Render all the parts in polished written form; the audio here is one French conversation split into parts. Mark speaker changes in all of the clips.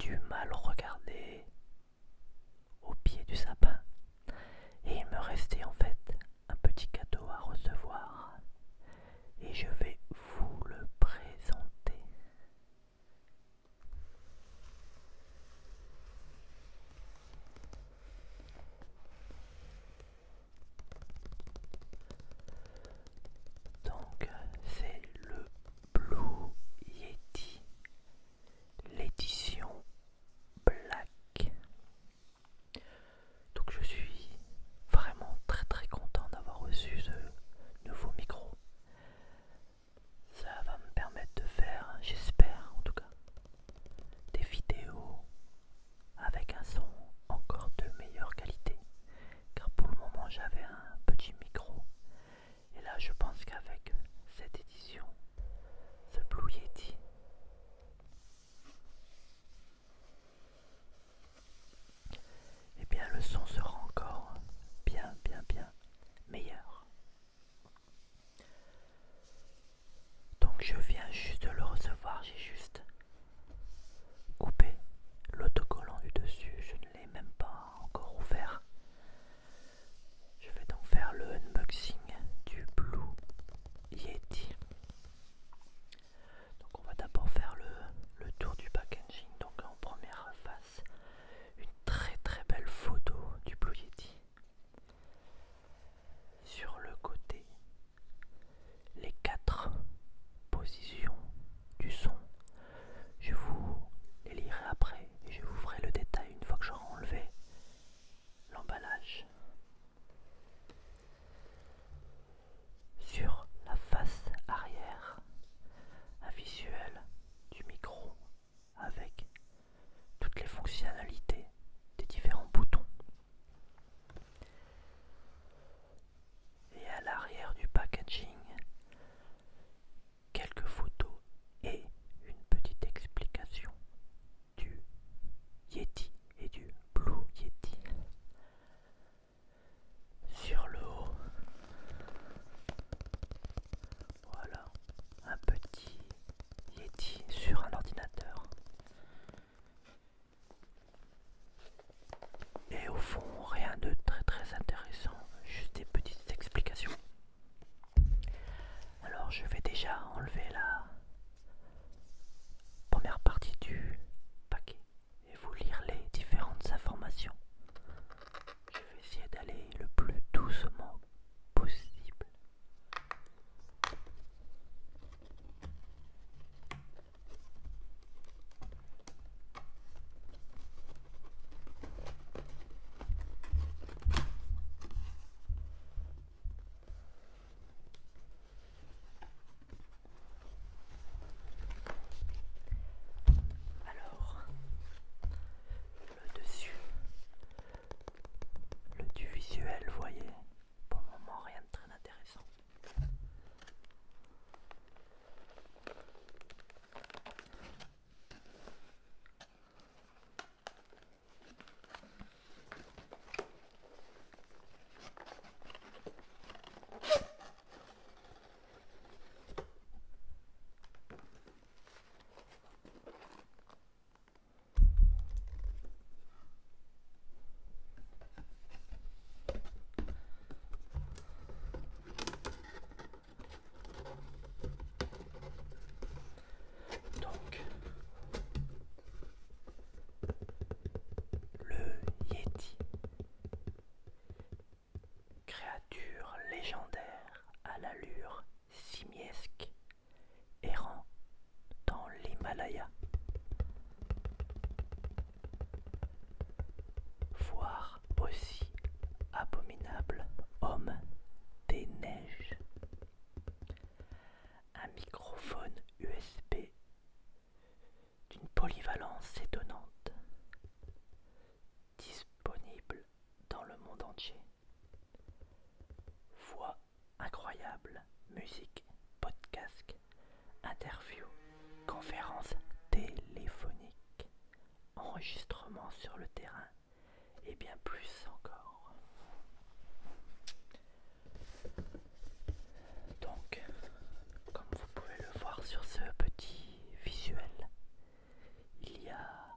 Speaker 1: dû mal regarder au pied du sapin et il me restait en fait un petit cadeau à recevoir et je vais vous le présenter. Donc c'est le Blue Yeti, l'édition Black. Donc je suis vraiment très content d'avoir reçu ce nouveau micro. Ça va me permettre de faire, j'espère en tout cas, des vidéos avec un son encore de meilleure qualité. Car pour le moment j'avais un petit micro. Et là je pense qu'avec cette édition, ce Blue Yeti, eh bien le son sera encore bien meilleur. Donc je viens juste de le recevoir, j'ai juste coupé l'autocollant du dessus, je ne l'ai même pas encore ouvert. Je vais donc faire le unboxing du Blue Yeti. Donc on va d'abord faire le tour du packaging. Donc en première face, une très belle photo du Blue Yeti. Sur le côté, les 4 positions du son. Je vous les lirai après et je vous ferai le détail une fois que j'aurai enlevé l'emballage. Sur la face arrière, un visuel du micro avec toutes les fonctionnalités des différents boutons. Et à l'arrière du packaging, quelques photos et une petite explication du Yeti et du Blue Yeti. Sur le haut, voilà, un petit Yeti sur un ordinateur. Et au fond, rien de très intéressant, juste des petites explications. Alors je vais déjà enlever la première partie du paquet et vous lire les différentes informations. Je vais essayer d'aller le plus doucement possible. Alors, le dessus, le du visuel, vous voyez, pour le moment rien de très intéressant. Donc, le Yeti, créature légendaire à l'allure simiesque, errant dans l'Himalaya, voire aussi abominable homme des neiges. Un microphone USB d'une polyvalence étonnante, disponible dans le monde entier. Voix incroyable, musique, podcast, interview, conférences téléphoniques, enregistrement sur le terrain et bien plus encore. Donc, comme vous pouvez le voir sur ce petit visuel, il y a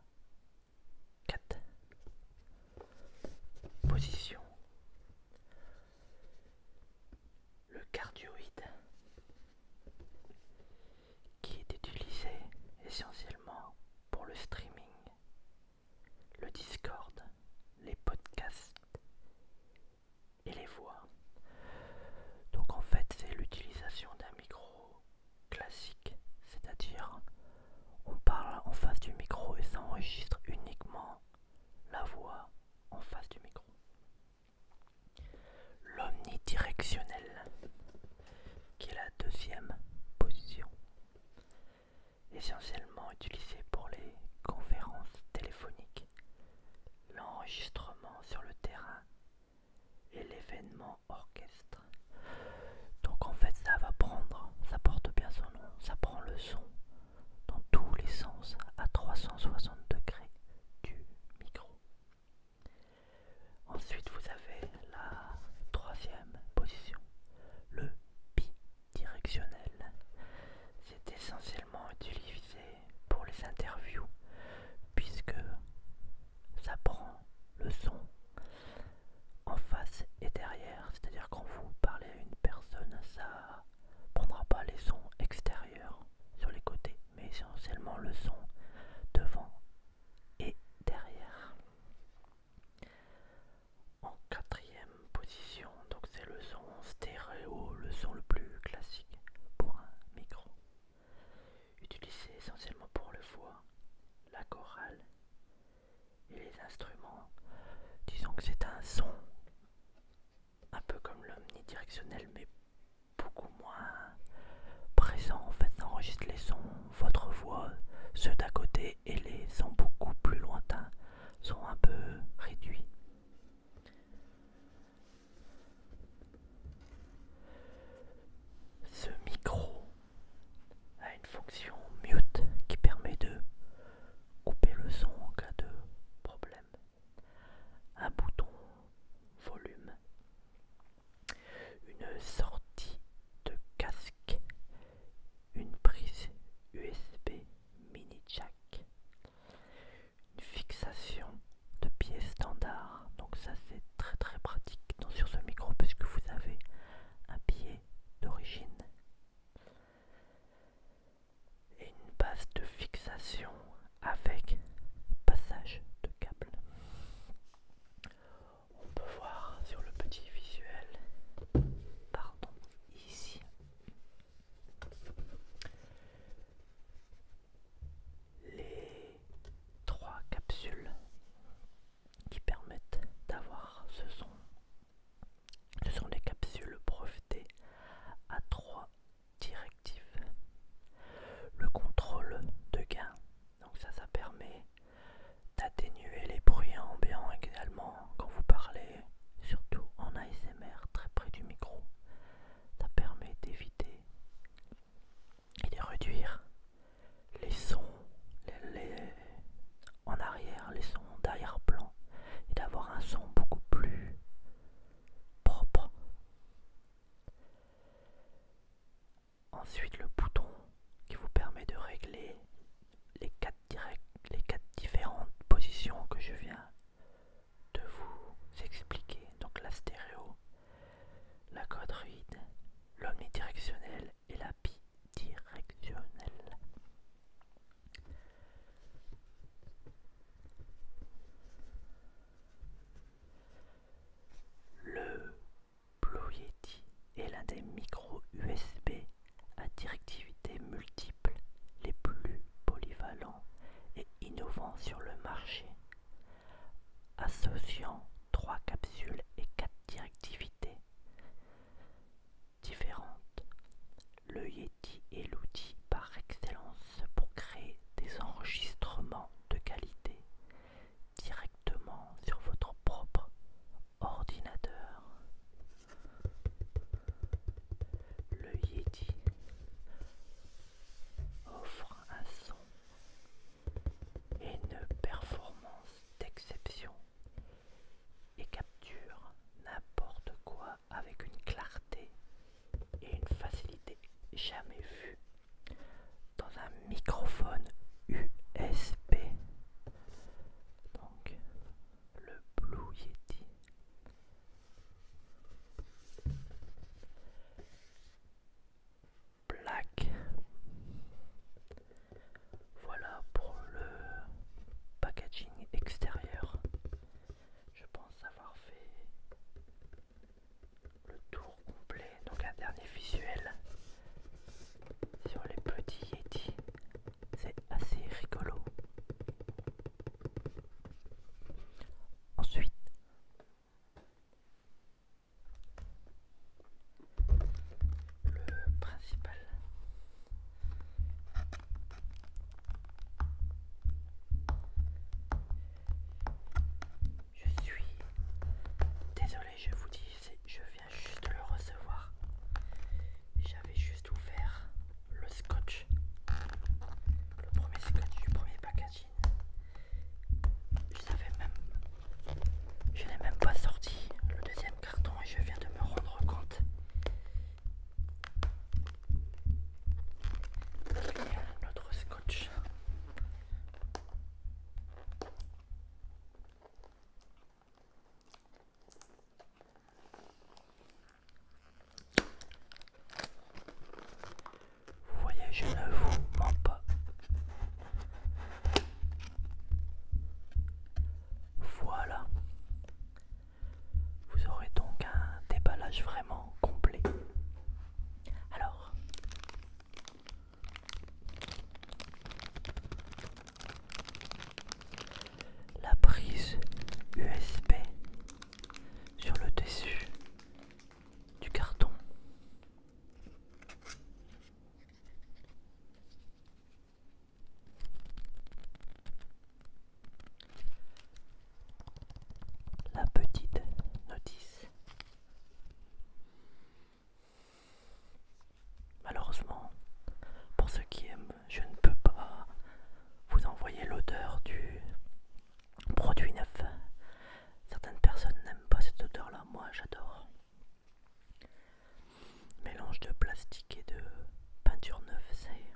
Speaker 1: et les instruments. Disons que c'est un son un peu comme l'omnidirectionnel, mais beaucoup moins présent. En fait, ça enregistre les sons, votre voix, ceux d'à côté, et les sons beaucoup plus lointains sont un peu réduits. Ce micro a une fonction mute qui permet de couper le son en cas de problème. Un bouton volume, une sortie de casque, une prise USB mini jack, une fixation de pieds standard. Donc ça c'est très très pratique sur ce micro puisque vous avez un pied d'origine et une base de fixation avec passage de câble. On peut voir sur le petit visuel, pardon, ici, les 3 capsules qui permettent d'avoir ce son. Ce sont des capsules brevetées à 3 directives. Le contrôle de gain, donc ça permet d'atténuer les bruits ambiants également quand vous parlez, surtout en ASMR très près du micro. Ça permet d'éviter et de réduire les sons en arrière, les sons d'arrière-plan, et d'avoir un son beaucoup plus propre. Ensuite, le bouton qui vous permet de régler les 4 différentes positions que je viens de vous expliquer. Donc la stéréo, la quadroïde, l'omnidirectionnel et la bidirectionnelle. Le Blue Yeti est l'un des micros USB à directivité multiple les plus polyvalents et innovants sur le marché, associant 3 capsules et 4 directivités différentes. Le Yeti est l'outil par excellence pour créer des enregistrements de qualité directement sur votre propre ordinateur. Le Yeti offre un son et une performance d'exception et USB sur le dessus du carton. La petite notice. Malheureusement, pour ceux qui aiment, je ne peux pas vous envoyer l'odeur du produit neuf. Certaines personnes n'aiment pas cette odeur-là, moi j'adore. Mélange de plastique et de peinture neuve, c'est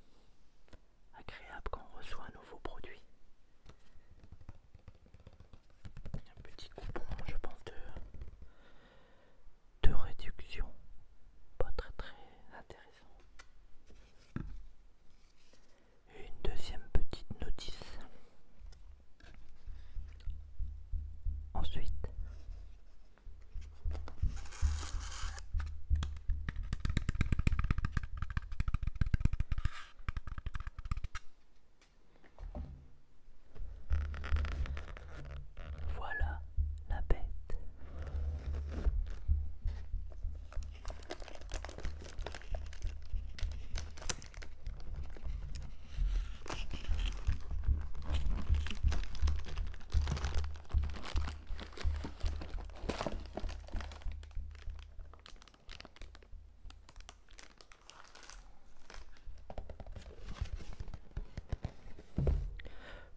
Speaker 1: agréable quand on reçoit un nouveau produit. Un petit coupon, je pense, de réduction, pas très intéressant. Et une deuxième petite notice. Ensuite, voilà la bête.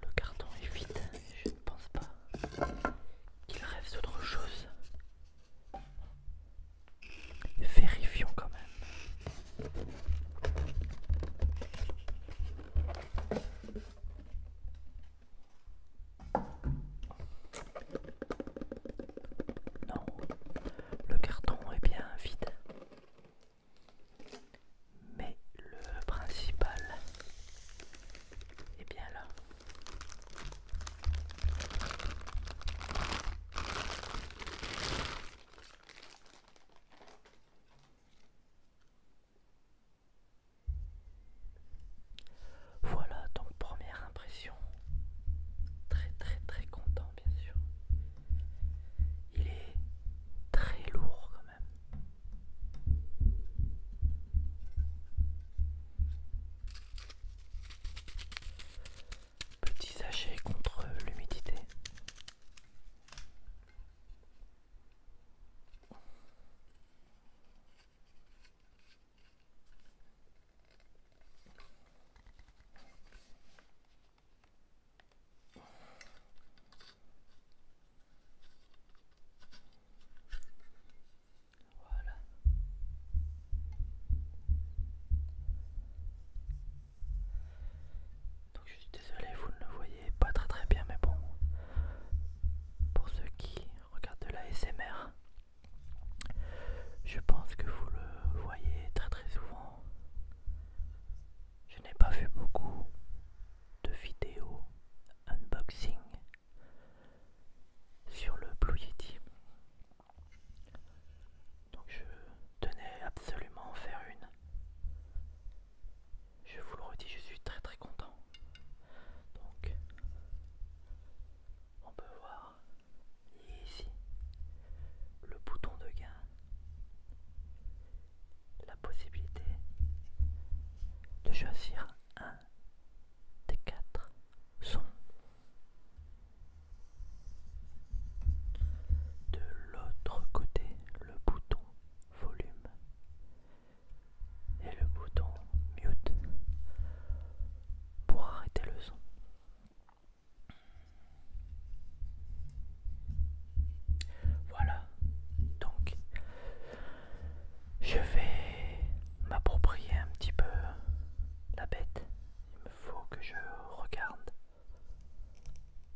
Speaker 1: Le carton est vide, je ne pense pas qu'il reste autre chose. Vérifions quand même. Non, le carton est bien vide. Mais le principal est bien là. Voilà donc première impression. Très content bien sûr. Il est très lourd quand même. Petit sachet contre l'humidité. Voilà. Donc je suis désolé, vous ne le voyez pas très bien, mais bon, pour ceux qui regardent de la ASMR, je pense que vous le voyez très souvent. Je n'ai pas vu beaucoup de vidéos unboxing sur le Blue Yeti. Donc je tenais absolument à en faire une. Je vous le redis, je suis très content. Donc on peut voir ici le bouton de gain, la possibilité de choisir un des 4 sons. De l'autre côté, le bouton volume et le bouton mute pour arrêter le son. Voilà, donc je vais m'approprier un petit peu la bête. Il me faut que je regarde,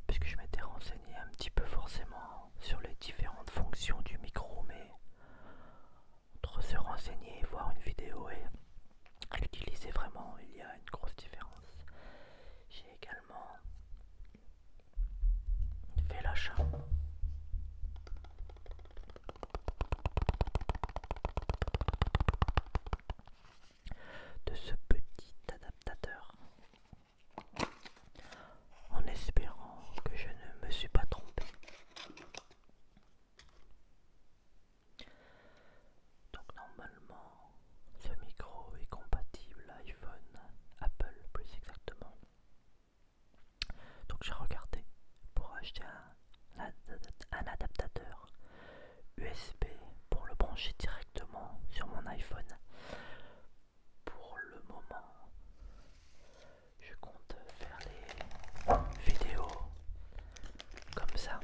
Speaker 1: puisque je m'étais renseigné un petit peu forcément sur les différentes fonctions du micro, mais entre se renseigner, voir une vidéo et l'utiliser vraiment, il y a une grosse différence. J'ai également fait l'achat de ce petit adaptateur en espérant que je ne me suis pas trompé. acheter un adaptateur USB pour le brancher directement sur mon iPhone. Pour le moment, je compte faire les vidéos comme ça.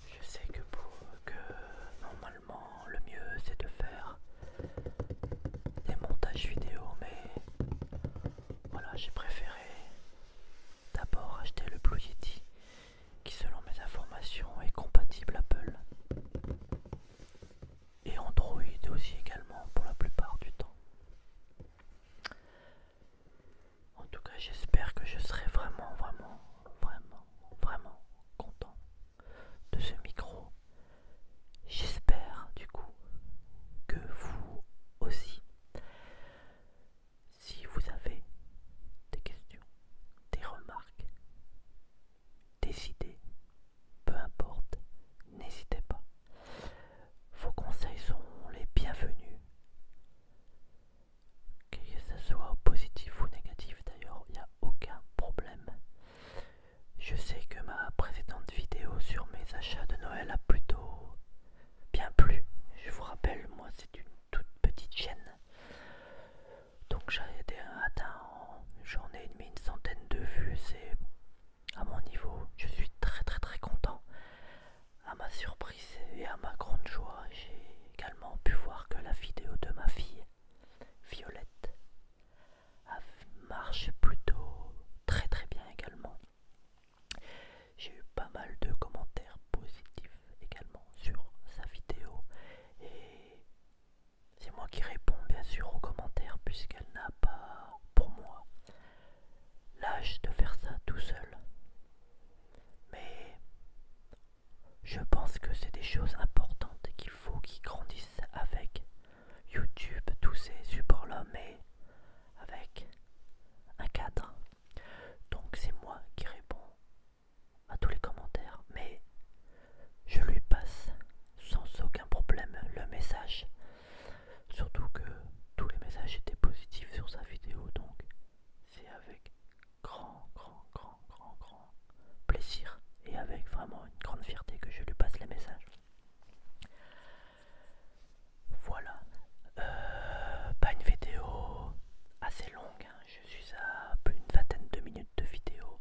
Speaker 1: Je sais que normalement le mieux c'est de faire des montages vidéo, mais voilà, j'ai préféré d'abord acheter le Blue Yeti qui, selon mes informations, est compatible Apple et Android aussi également pour la plupart du temps. En tout cas, j'espère que je serai vraiment content de ce micro. J'espère du coup que vous aussi. Si vous avez des questions, des remarques, des idées, peu importe, n'hésitez pas. Vos conseils sont les bienvenus. Que ce soit positif ou négatif d'ailleurs, il n'y a aucun problème. Je sais que ma précédente vidéo sur mes achats de Noël a plutôt bien plu. Je vous rappelle, moi c'est une toute petite chaîne. Donc j'ai atteint en une journée et demie une centaine de vues. C'est à mon niveau. Je suis très content. À ma surprise et à ma grande joie, j'ai également pu voir que la vidéo de ma fille, Violette, marche plutôt très bien également. J'ai eu pas mal de commentaires positifs également sur sa vidéo et c'est moi qui réponds bien sûr aux commentaires puisqu'elle n'a pas pour moi l'âge de faire ça tout seul. Mais je pense que c'est des choses importantes et qu'il faut qu'ils grandissent avec YouTube, tous ces supports-là, mais avec un cadre. Donc c'est moi qui réponds à tous les commentaires, mais je lui passe sans aucun problème le message. Surtout que tous les messages étaient positifs sur sa vidéo, donc c'est avec grand plaisir et avec vraiment une grande fierté que je lui passe les messages. Voilà, pas une vidéo assez longue, hein. Je suis à plus d'une vingtaine de minutes de vidéo.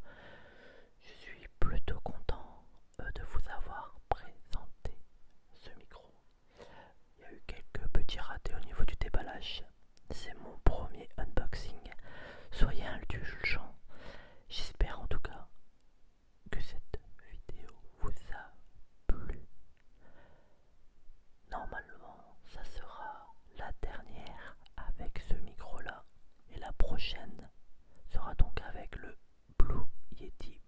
Speaker 1: Je suis plutôt content de vous avoir présenté ce micro. Il y a eu quelques petits ratés au niveau du déballage. C'est mon premier unboxing. Soyez indulgents. J'espère en tout cas que cette vidéo vous a plu. Normalement, ça sera la dernière avec ce micro-là. Et la prochaine sera donc avec le Blue Yeti